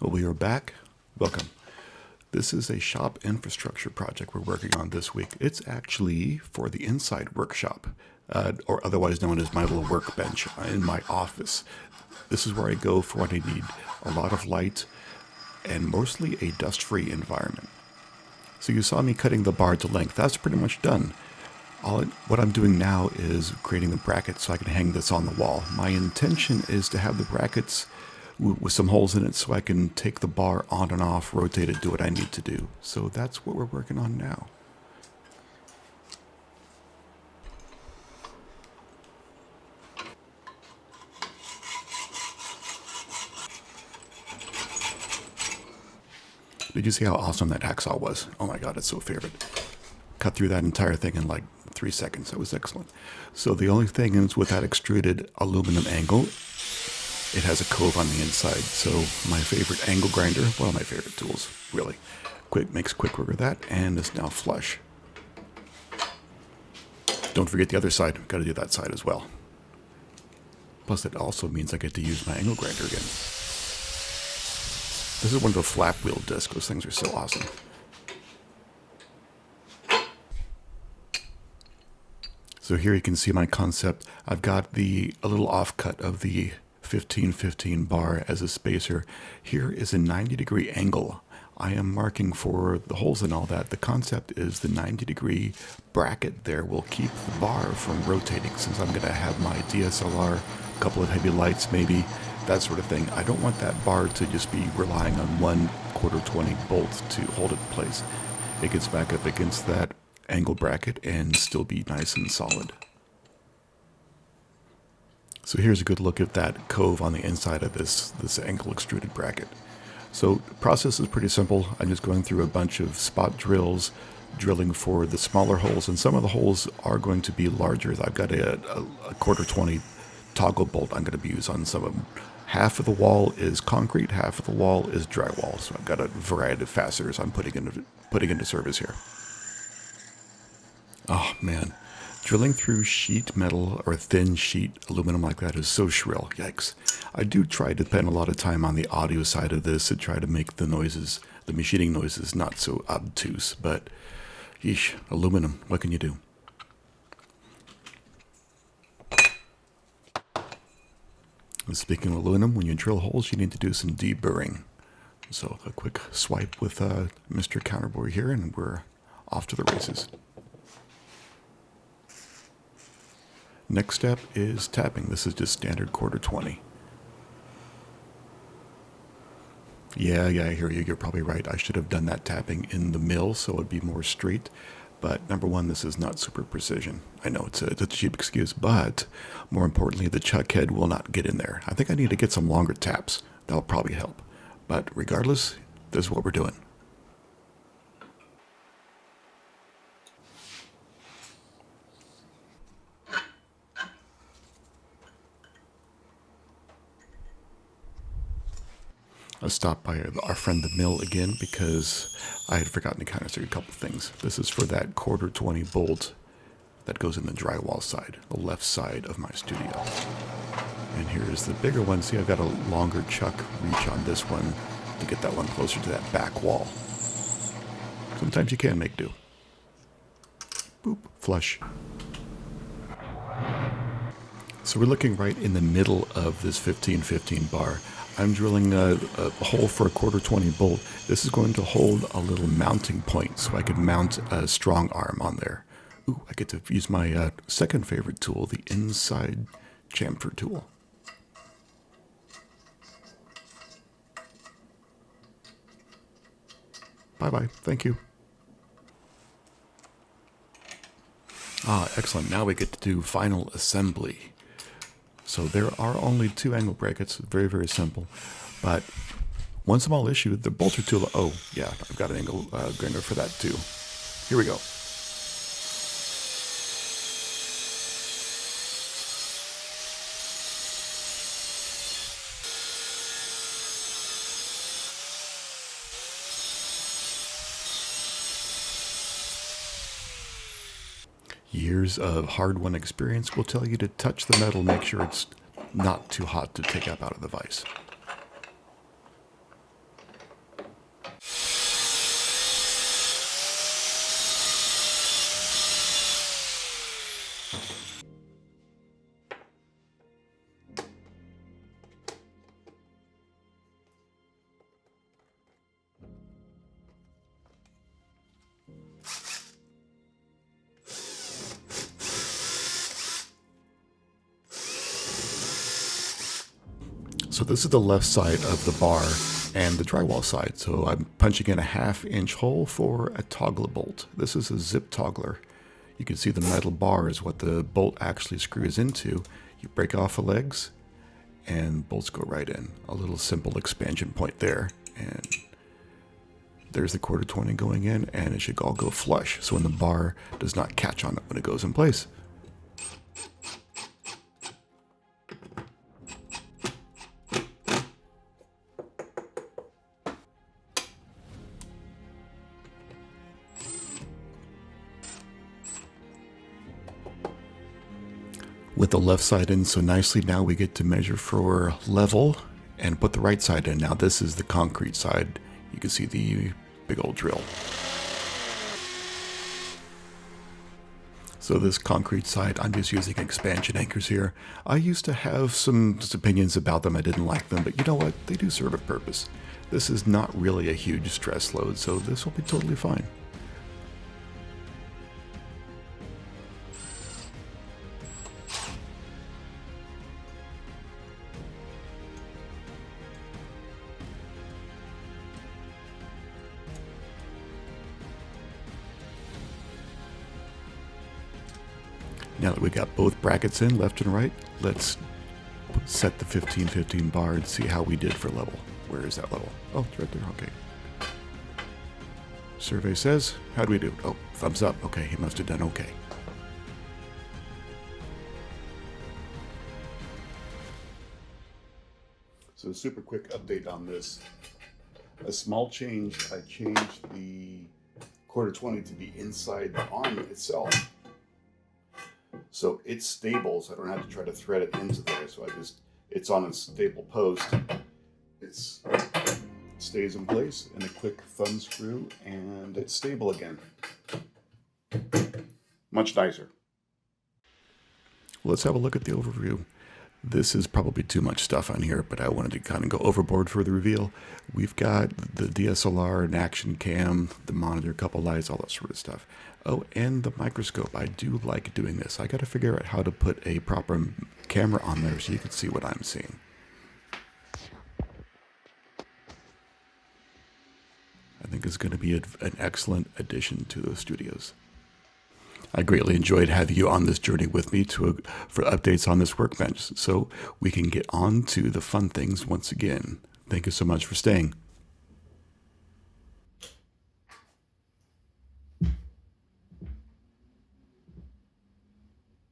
We are back. Welcome. This is a shop infrastructure project we're working on this week. It's actually for the inside workshop, or otherwise known as my little workbench in my office. This is where I go for when I need a lot of light and mostly a dust-free environment. So you saw me cutting the bar to length. That's pretty much done. What I'm doing now is creating the brackets so I can hang this on the wall. My intention is to have the brackets with some holes in it so I can take the bar on and off, rotate it, do what I need to do. So that's what we're working on now. Did you see how awesome that hacksaw was? Oh my god, it's so favorite. Cut through that entire thing in like 3 seconds. That was excellent. So the only thing is with that extruded aluminum angle, it has a cove on the inside. So my favorite angle grinder, one of my favorite tools, really. Makes quick work of that, and it's now flush. Don't forget the other side. Got to do that side as well. Plus it also means I get to use my angle grinder again. This is one of the flap wheel discs. Those things are so awesome. So here you can see my concept. I've got a little offcut of the 1515 bar as a spacer. Here is a 90-degree angle. I am marking for the holes and all that. The concept is the 90-degree bracket there will keep the bar from rotating, since I'm going to have my DSLR, a couple of heavy lights maybe, that sort of thing. I don't want that bar to just be relying on one 1/4-20 bolt to hold it in place. It gets back up against that angle bracket and still be nice and solid. So here's a good look at that cove on the inside of this angle extruded bracket. So the process is pretty simple. I'm just going through a bunch of spot drills, drilling for the smaller holes, and some of the holes are going to be larger. I've got a 1/4-20 toggle bolt I'm going to be using on some of them. Half of the wall is concrete, half of the wall is drywall. So I've got a variety of fasteners I'm putting into service here. Oh man. Drilling through sheet metal or thin sheet aluminum like that is so shrill. Yikes. I do try to spend a lot of time on the audio side of this to try to make the noises, the machining noises, not so obtuse. But, yeesh, aluminum, what can you do? And speaking of aluminum, when you drill holes, you need to do some deburring. So a quick swipe with Mr. Counterbore here, and we're off to the races. Next step is tapping. This is just standard 1/4-20. Yeah, I hear you. You're probably right. I should have done that tapping in the mill so it would be more straight. But number one, this is not super precision. I know it's a cheap excuse, but more importantly, the chuck head will not get in there. I think I need to get some longer taps. That'll probably help. But regardless, this is what we're doing. I stopped by our friend the mill again because I had forgotten to kind of say a couple things. This is for that 1/4-20 bolt that goes in the drywall side, the left side of my studio. And here's the bigger one. See, I've got a longer chuck reach on this one to get that one closer to that back wall. Sometimes you can make do. Boop, flush. So we're looking right in the middle of this 1515 bar. I'm drilling a hole for a 1/4-20 bolt. This is going to hold a little mounting point so I can mount a strong arm on there. Ooh, I get to use my second favorite tool, the inside chamfer tool. Bye-bye. Thank you. Ah, excellent. Now we get to do final assembly. So there are only 2 angle brackets, very, very simple. But one small issue, the bolter tool, oh yeah, I've got an angle grinder for that too. Here we go. Years of hard-won experience will tell you to touch the metal, make sure it's not too hot to take up out of the vise. So this is the left side of the bar and the drywall side. So I'm punching in a 1/2 inch hole for a toggle bolt. This is a zip toggler. You can see the metal bar is what the bolt actually screws into. You break off the legs and bolts go right in. A little simple expansion point there. And there's the 1/4 going in, and it should all go flush. So when the bar does not catch on it when it goes in place. With the left side in so nicely, now we get to measure for level and put the right side in. Now this is the concrete side. You can see the big old drill. So this concrete side, I'm just using expansion anchors here. I used to have some opinions about them. I didn't like them, but you know what? They do serve a purpose. This is not really a huge stress load, so this will be totally fine. Now that we got both brackets in, left and right, let's set the 15-15 bar and see how we did for level. Where is that level? Oh, it's right there, okay. Survey says, how do we do? Oh, thumbs up. Okay, he must have done okay. So a super quick update on this. A small change, I changed the 1/4 to be inside the arm itself. So it's stable, so I don't have to try to thread it into there. So it's on a stable post. It stays in place, and a quick thumb screw, and it's stable again. Much nicer. Let's have a look at the overview. This is probably too much stuff on here, but I wanted to kind of go overboard for the reveal. We've got the DSLR, an action cam, the monitor, a couple lights, all that sort of stuff. Oh, and the microscope. I do like doing this. I got to figure out how to put a proper camera on there so you can see what I'm seeing. I think it's going to be an excellent addition to the studios. I greatly enjoyed having you on this journey with me for updates on this workbench, so we can get on to the fun things once again. Thank you so much for staying.